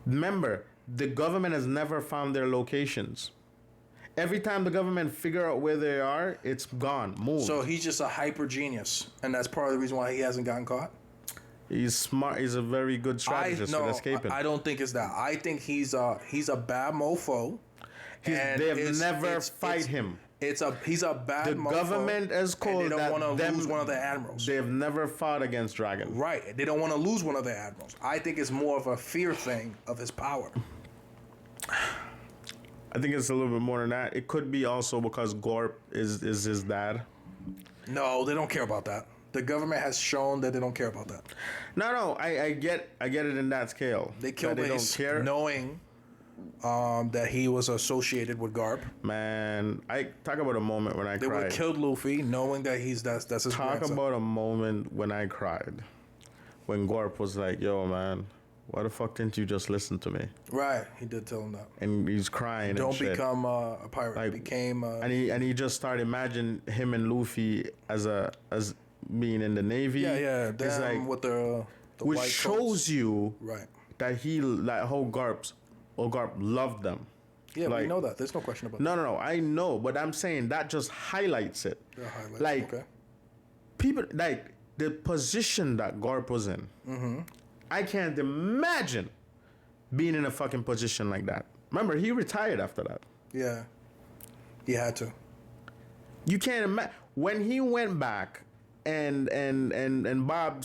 Remember, the government has never found their locations. Every time the government figure out where they are, it's gone. Move. So he's just a hyper genius, and that's part of the reason why he hasn't gotten caught. He's smart. He's a very good strategist with escaping. I don't think it's that. I think he's a bad mofo. They've never fight him. He's a bad The mofo. government has called and they don't that want to lose one of the admirals. They've never fought against Dragon. Right. They don't want to lose one of the admirals. I think it's more of a fear thing of his power. I think it's a little bit more than that. It could be also because Gorp is his dad. No, they don't care about that. The government has shown that they don't care about that. No, I get it in that scale. They killed that Ace don't care. knowing that he was associated with Garp. Man, I talk about a moment when I They would cried. have killed Luffy knowing that that's his Talk grandson. about a moment when I cried. When Gorp was like, yo, man, why the fuck didn't you just listen to me? Right, he did tell him that. And he's crying Don't and shit. become a pirate. Like, Became and he just started imagining him and Luffy as being in the Navy. yeah. It's Them like, with the which white shows coats. you Right. that he like how Garp loved them. Yeah, like, we know that. There's no question about that. No, I know, but I'm saying that just highlights it. The highlights, Like okay. people like the position that Garp was in. I can't imagine being in a fucking position like that. Remember, he retired after that. Yeah, he had to. You can't imagine when he went back and Bob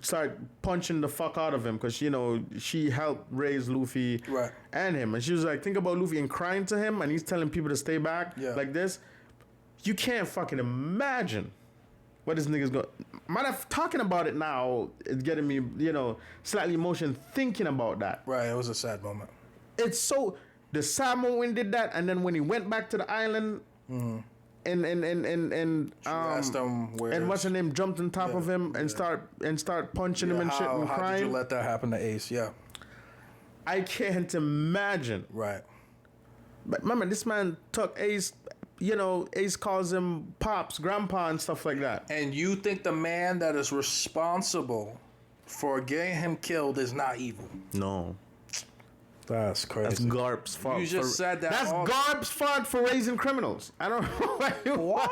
started punching the fuck out of him because she helped raise Luffy Right. and him, and she was like, think about Luffy and crying to him, and he's telling people to stay back like this. You can't fucking imagine what this nigga's going. Talking about it now is getting me slightly emotional thinking about that. Right, it was a sad moment. It's so the sad moment when he did that, and then when he went back to the island. And asked him where and what's her name jumped on top of him and start punching him and shit and how crying. did you let that happen to Ace? Yeah. I can't imagine. Right. But remember, this man took Ace. Ace calls him pops, grandpa, and stuff like that. And you think the man that is responsible for getting him killed is not evil? No, That's crazy. that's Garp's fault. You just said that. That's Garp's fault for raising criminals. I don't know why you. What?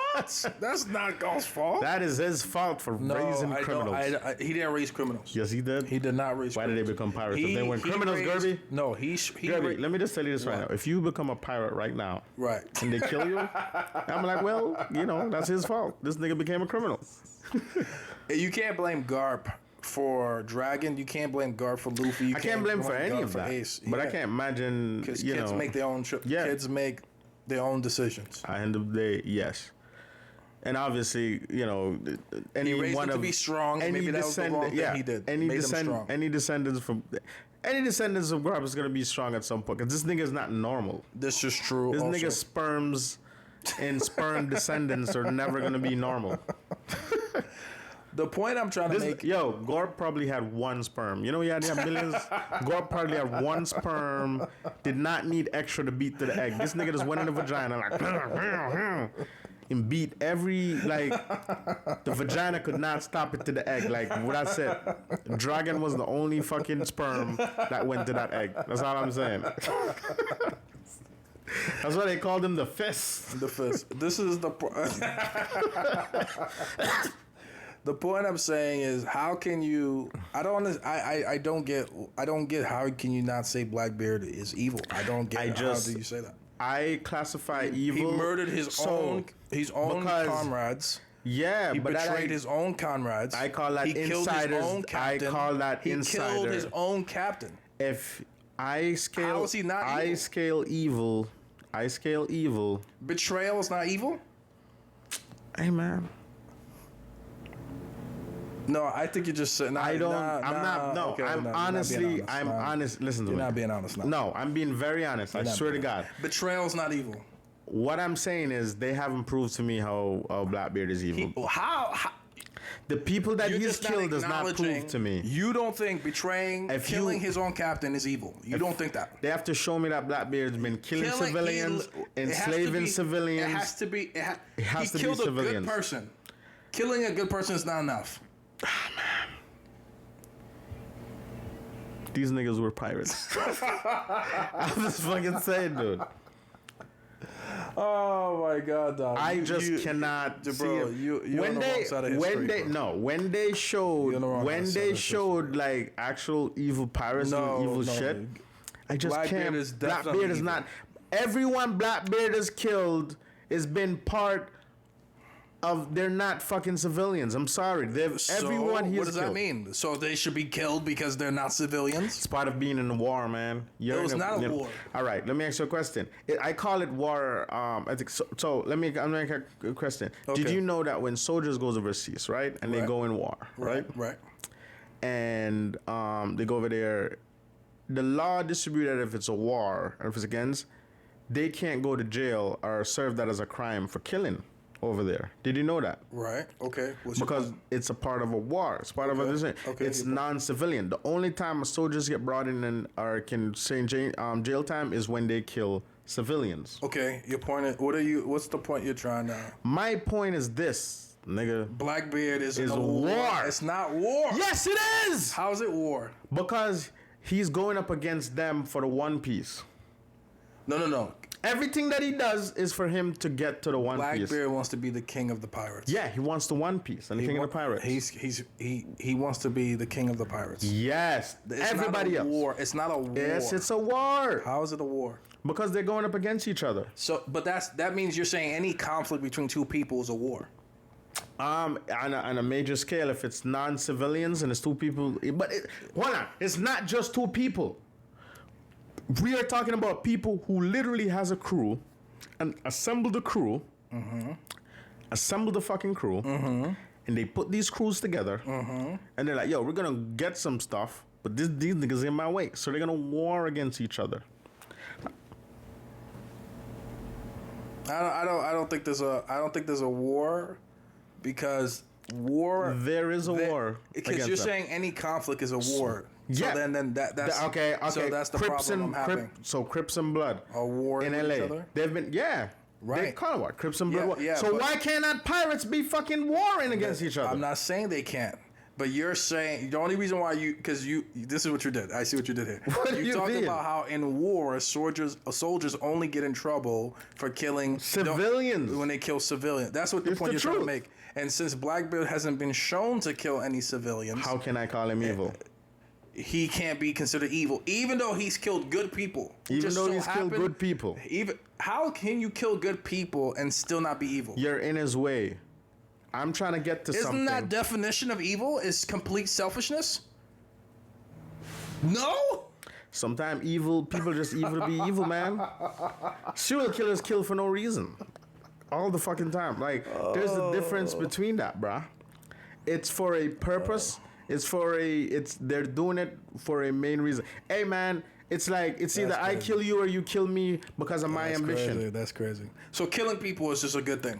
That's not Garp's fault. That is his fault for raising criminals. He didn't raise criminals. Yes, he did. He did not raise Why criminals. did they become pirates? If they weren't criminals, raised, Gerby? No, he Gerby, let me just tell you this right now. If you become a pirate right now, Right. and they kill you, I'm like, well, that's his fault. This nigga became a criminal. You can't blame Garp for Dragon. You can't blame Garp for Luffy. I can't blame for any Garp of for that. Ace. But I can't imagine, Because kids make their own. Kids make their own decisions. At the end of the day, yes. And obviously, any He raised one them to of be strong. Maybe that was the wrong thing he did. Any Made them strong. any descendants of Garp is gonna be strong at some point. Cause this nigga is not normal. This is true. This also. nigga's sperms and sperm descendants are never gonna be normal. The point I'm trying to make. Yo, Gorp probably had one sperm. You know, he had millions. Gorp probably had one sperm. Did not need extra to beat to the egg. This nigga just went in the vagina like and beat every the vagina could not stop it to the egg. Like what I said, dragon was the only fucking sperm that went to that egg. That's all I'm saying. That's why they called him the fist. The fist. This is the the point I'm saying is, how can you? I don't get how can you not say Blackbeard is evil? I don't get. How do you say that? I classify evil. He murdered his own comrades. Yeah, he betrayed his own comrades. I call that insiders. I call that insider. He killed his own captain. If I scale, how is he not evil? I scale evil. Betrayal is not evil? Hey, man. No, I think you're just saying. I'm honest. Listen to me. You're not being honest now. No, I'm being very honest. I swear to God. Betrayal is not evil. What I'm saying is they haven't proved to me how Blackbeard is evil. How? The people that he's killed does not prove to me. You don't think killing his own captain is evil? You don't think that? They have to show me that Blackbeard's been killing civilians, enslaving civilians. It has to be. He killed a good person. Killing a good person is not enough. Ah, man. These niggas were pirates. I'm just fucking saying, dude. Oh my God, dog. I just cannot see it. When they showed like actual evil pirates doing evil shit, I just can't. Blackbeard is not. Everyone Blackbeard has killed has been part of. They're not fucking civilians. I'm sorry. Everyone he's What does that mean? So they should be killed because they're not civilians? It's part of being in a war, man. It was not a war. All right, let me ask you a question. I call it war. I think so. I'm make a question. Okay. Did you know that when soldiers goes overseas, right, and they go in war, right, and they go over there, the law distributed if it's a war or if it's against, they can't go to jail or serve that as a crime for killing. Over there. Did you know that? Right. Okay. Because it's a part of a war. It's part of a. It's non-civilian. The only time soldiers get brought in or can stay in jail time is when they kill civilians. Okay. Your point is, what's the point you're trying to? My point is this, nigga. Blackbeard is a war. It's not war. Yes, it is. How is it war? Because he's going up against them for the One Piece. No. Everything that he does is for him to get to the One Piece. Blackbeard wants to be the king of the pirates. Yeah, he wants the One Piece and the king of the pirates. He wants to be the king of the pirates. Yes. Everybody else. War. It's not a war. Yes, it's a war. How is it a war? Because they're going up against each other. So, but that means you're saying any conflict between two people is a war. On a major scale, if it's non-civilians and it's two people, but hold on, it's not just two people. We are talking about people who literally has a crew and assemble the crew, assemble the fucking crew, and they put these crews together, and they're like, yo, we're going to get some stuff, but these niggas in my way. So they're going to war against each other. I don't think there's a war because war. There is a war. Because you're saying any conflict is a war. So yeah. Then that's okay. So that's the Crips problem I'm having. So Crips and Blood. A war in LA. Each other? They've been right. They call it what? Crips and Blood. Yeah, so why cannot pirates be fucking warring against each other? I'm not saying they can't. But you're saying the only reason why this is what you did. I see what you did here. You talked about how in war soldiers only get in trouble for killing civilians when they kill civilians. That's what the point you're trying to make. And since Blackbeard hasn't been shown to kill any civilians, how can I call him evil? He can't be considered evil, even though he's killed good people. Killed good people. How can you kill good people and still not be evil? You're in his way. I'm trying to get to something. Isn't that definition of evil is complete selfishness? No? Sometimes people just evil to be evil, man. Serial killers kill for no reason. All the fucking time. Like, there's a difference between that, bruh. It's for a purpose. They're doing it for a main reason. Hey, man, it's like, it's either I kill you or you kill me because of my ambition. That's crazy. So killing people is just a good thing.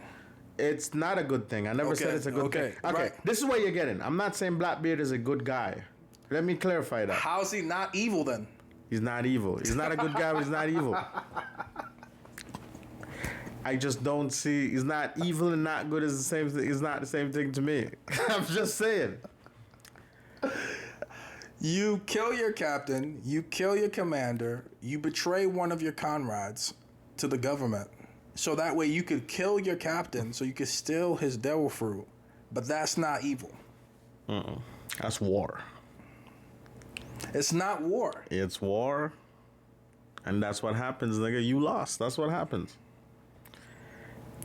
It's not a good thing. I never said it's a good thing. Okay, right. this is what you're getting. I'm not saying Blackbeard is a good guy. Let me clarify that. How's he not evil then? He's not evil. He's not a good guy, but he's not evil. I just don't see. He's not evil and not good is the same thing. It's not the same thing to me. I'm just saying. You kill your captain. You kill your commander. You betray one of your comrades to the government. So that way you could kill your captain so you could steal his devil fruit. But that's not evil. That's war. It's not war. It's war. And that's what happens, nigga. You lost. That's what happens.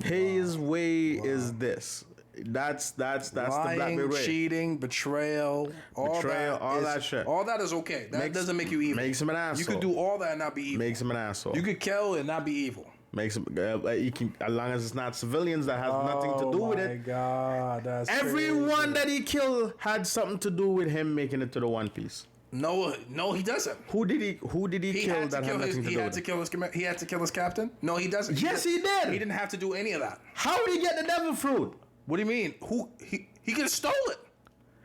His way is this. That's Lying, the Blackbeard way. cheating, betrayal, all that shit. All that is okay. That doesn't make you evil. Makes him an asshole. You could do all that and not be evil. Makes him an asshole. You could kill and not be evil. Makes him. You can, as long as it's not civilians that has nothing to do with it. Oh my God, that's everyone crazy. that he killed had something to do with him making it to the One Piece. No, he doesn't. Who did he kill that had nothing to do with it? He had to kill his captain? No, he doesn't. Yes, he did. He didn't have to do any of that. How did he get the devil fruit? What do you mean? He could have stole it.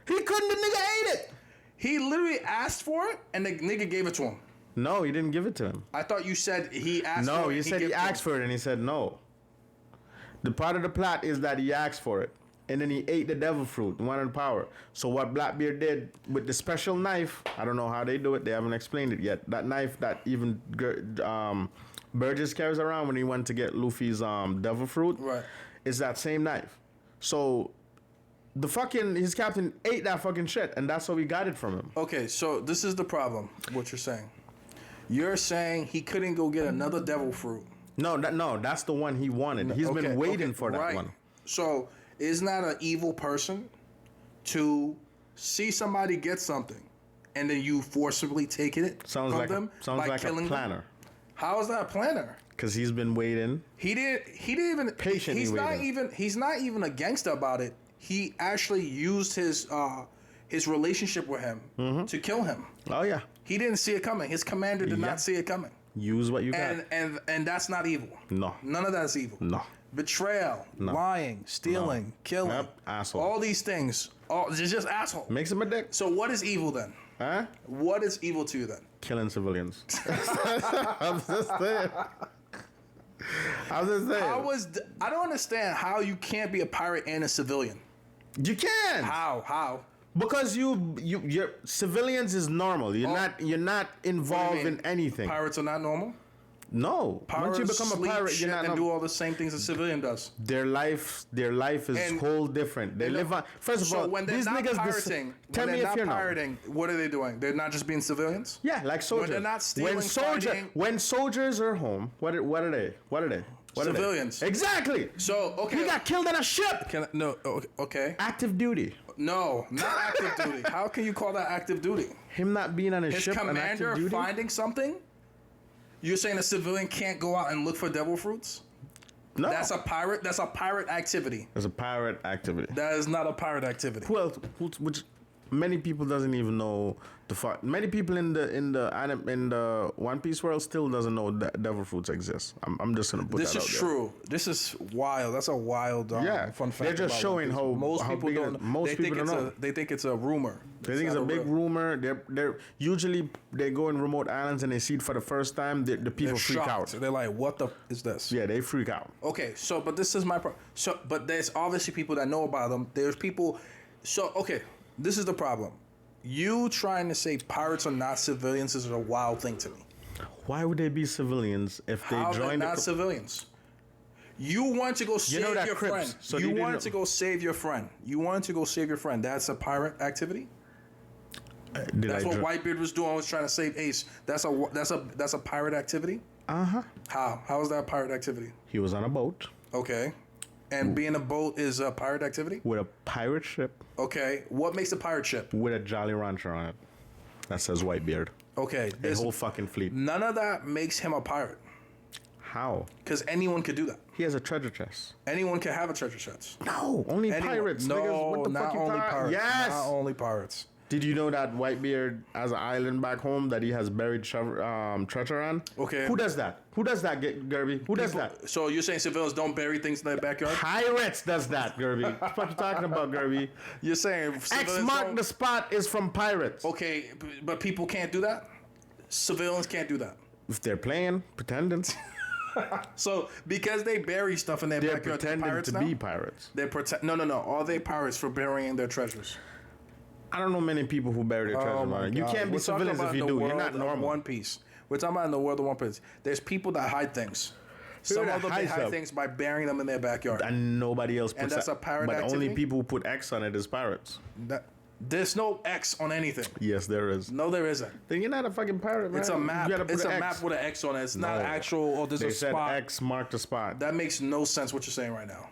He couldn't. The nigga ate it. He literally asked for it, and the nigga gave it to him. No, he didn't give it to him. I thought you said he asked for it. No, you said he asked for it, and he said no. The part of the plot is that he asked for it, and then he ate the devil fruit, one in power. So what Blackbeard did with the special knife, I don't know how they do it. They haven't explained it yet. That knife that even Burgess carries around when he went to get Luffy's devil fruit, right, is that same knife. So his captain ate that fucking shit, and that's how he got it from him. Okay, so this is the problem. What you're saying? You're saying he couldn't go get another devil fruit. No, that's the one he wanted. He's been waiting for that one. So, isn't that an evil person to see somebody get something and then you forcibly take it from them by killing a planner. Them? How is that a planner? Because he's been waiting. He didn't even patiently waiting. He's not even a gangster about it. He actually used his relationship with him to kill him. Oh yeah. He didn't see it coming. His commander did not see it coming. Use what you got. And that's not evil. No. None of that's evil. No. Betrayal, lying, stealing, killing. Yep. Asshole. All these things. It's just asshole. Makes him a dick. So what is evil then? Huh? What is evil to you then? Killing civilians. I'm just saying. I don't understand how you can't be a pirate and a civilian. You can. How? Because your civilians is normal. You're not involved in anything. Pirates are not normal? No. Pirates once you become a pirate, you're not and do all the same things a civilian does. Their life is whole different. They live on. First of all, when they're these not niggas. Tell me if you're pirating. What are they doing? They're not just being civilians. Yeah, like soldiers. When they're not stealing, when soldiers are home, what are they? Civilians. Exactly. So okay, he got killed on a ship. Okay. Active duty. No, not active duty. How can you call that active duty? Him not being on a ship. His commander finding something. You're saying a civilian can't go out and look for devil fruits? No. That's a pirate. That's a pirate activity. That's a pirate activity. That is not a pirate activity. Who else? Which many people doesn't even know the fact. Many people in the One Piece world still doesn't know that devil fruits exist. I'm just gonna put that out there. This is true. This is wild. That's a wild fun fact. They're just showing how most people don't. Most people don't know. They think it's a rumor. They think it's a big rumor. They're usually they go in remote islands and they see it for the first time. The people freak out. They're like, "What the is this?" Yeah, they freak out. Okay, so but this is my problem. So, but there's obviously people that know about them. There's people. So okay, this is the problem. You trying to say pirates are not civilians is a wild thing to me. Why would they be civilians if they join? Not civilians. You want to go save your friend. So you wanted to go save your friend. You wanted to go save your friend. That's a pirate activity. That's what Whitebeard was doing. Was trying to save Ace. That's a pirate activity. How is that a pirate activity? He was on a boat. Okay. And being a boat is a pirate activity? With a pirate ship. Okay. What makes a pirate ship? With a Jolly Rancher on it. That says Whitebeard. Okay. A whole fucking fleet. None of that makes him a pirate. How? Because anyone could do that. He has a treasure chest. Anyone can have a treasure chest. No, only pirates. No, Niggas, what the not fuck only pirates. Yes. Not only pirates. Did you know that Whitebeard has an island back home that he has buried treasure on? Okay. Who does that? Who does that, Gerby? Who does that? So you're saying civilians don't bury things in their backyard? Pirates does that, Gerby. What you talking about, Gerby? You're saying X civilians mark don't- the spot is from pirates. Okay, but people can't do that? Civilians can't do that. If they're playing, pretending, So because they bury stuff in their they're backyard, they're pretending pirates to now? be pirates. They're No. Are they pirates for burying their treasures? I don't know many people who bury their treasure, man. You can't be We're talking civilians about if you the do. You're world not of normal. One Piece. We're talking about in the world of One Piece. There's people that hide things. Some that of them they hides hide them? things by burying them in their backyard. And nobody else puts And that's that. a pirate But activity? only people who put X on it is pirates. There's no X on anything. Yes, there is. No, there isn't. Then you're not a fucking pirate, man. It's a map. You gotta put It's an a X. map with an X on it. It's not No. actual. Oh, there's They a said spot. X marked the spot. That makes no sense. What you're saying right now.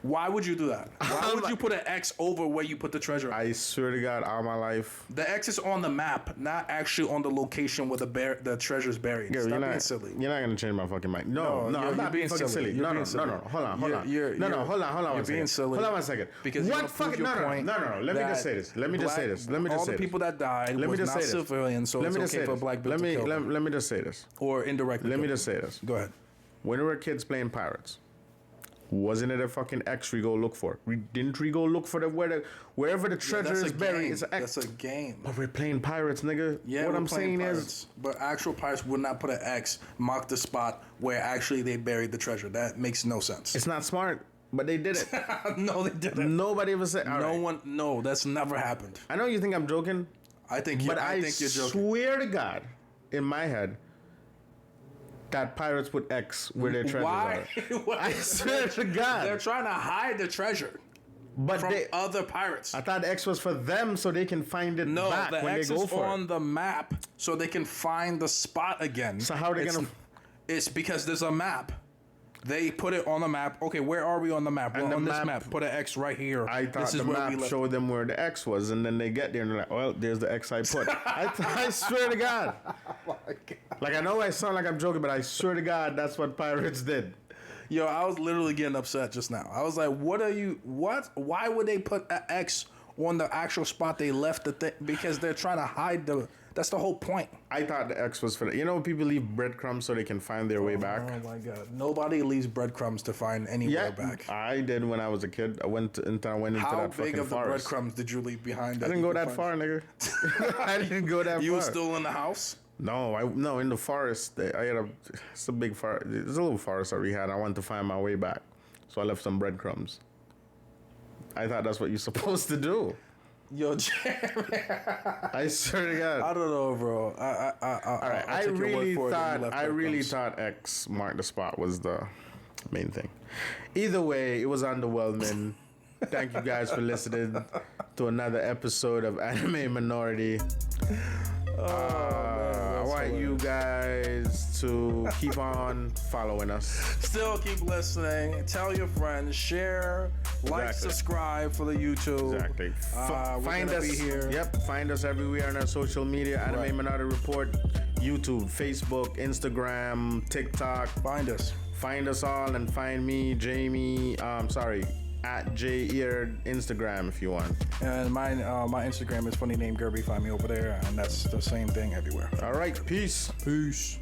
Why would you do that? Why would you put an X over where you put the treasure? I swear to God, all my life. The X is on the map, not actually on the location where the treasure's buried. Girl, Stop you're being not, silly. You're not gonna change my fucking mind. No, you're I'm not being fucking silly. You're No, being silly. hold on. Hold on. Hold on You're one being second. silly. Hold on 1 second. Because you what wanna prove fucking your point no. Let me that just say this. Let me just say this. Let me just all say the this. people that died Let me was just not say this. civilians, so Let it's me just okay say for this. black people to kill them. Let me just say this. Or indirectly. Let me kill just them. say this. Go ahead. When we were kids playing pirates, wasn't it a fucking X we go look for? Didn't we go look for wherever the treasure That's is a buried? game. It's an X. That's a game. But we're playing pirates, nigga. Yeah, what we're I'm playing saying pirates, is, but actual pirates would not put an X, mark the spot where actually they buried the treasure. That makes no sense. it's not smart, but they did it. No, they didn't. Nobody ever said. No, that's never happened. I know you think I'm joking, I think but I think you're joking. swear to God, in my head, that pirates put X where their treasures Why? are. I swear to God. They're trying to hide the treasure But from they, other pirates. I thought X was for them so they can find it No, back the when X they go is for on it. the map so they can find the spot again. So how are they gonna? It's because there's a map. They put it on the map. Okay, where are we on the map? We're the on this map- map. Put an X right here. I thought this is the where we map left. showed them where the X was, and then they get there and they're like, "Well, there's the X I put." I swear to God. Like I know I sound like I'm joking, but I swear to God, that's what pirates did. Yo, I was literally getting upset just now. I was like, what? Why would they put an X on the actual spot they left the thing? Because they're trying to hide the... That's the whole point. I thought the X was for the... You know when people leave breadcrumbs so they can find their way back? Oh my God. Nobody leaves breadcrumbs to find anywhere Yeah, back. I did when I was a kid. I went into How that big fucking of the forest. breadcrumbs did you leave behind? I didn't go that far, nigga. I didn't go that far. You were still in the house? No, in the forest. It's a big forest. It's a little forest that we had. I wanted to find my way back, so I left some breadcrumbs. I thought that's what you're supposed to do. Yo, Jeremy. I swear to God. I don't know, bro. All right, I really thought X marked the spot was the main thing. Either way, it was underwhelming. Thank you guys for listening to another episode of Anime Minority. I want you guys to keep on following us. Still keep listening. Tell your friends. Share. Like, Exactly. subscribe for the YouTube. Exactly. We're Find gonna us be here. Yep. Find us everywhere on our social media. Anime Right. Minority Report. YouTube, Facebook, Instagram, TikTok. Find us. Find us all and find me, Jamie. At J-Ear Instagram if you want. And my Instagram is funny name Gerby. Find me over there, and that's the same thing everywhere. All right. Peace. Peace.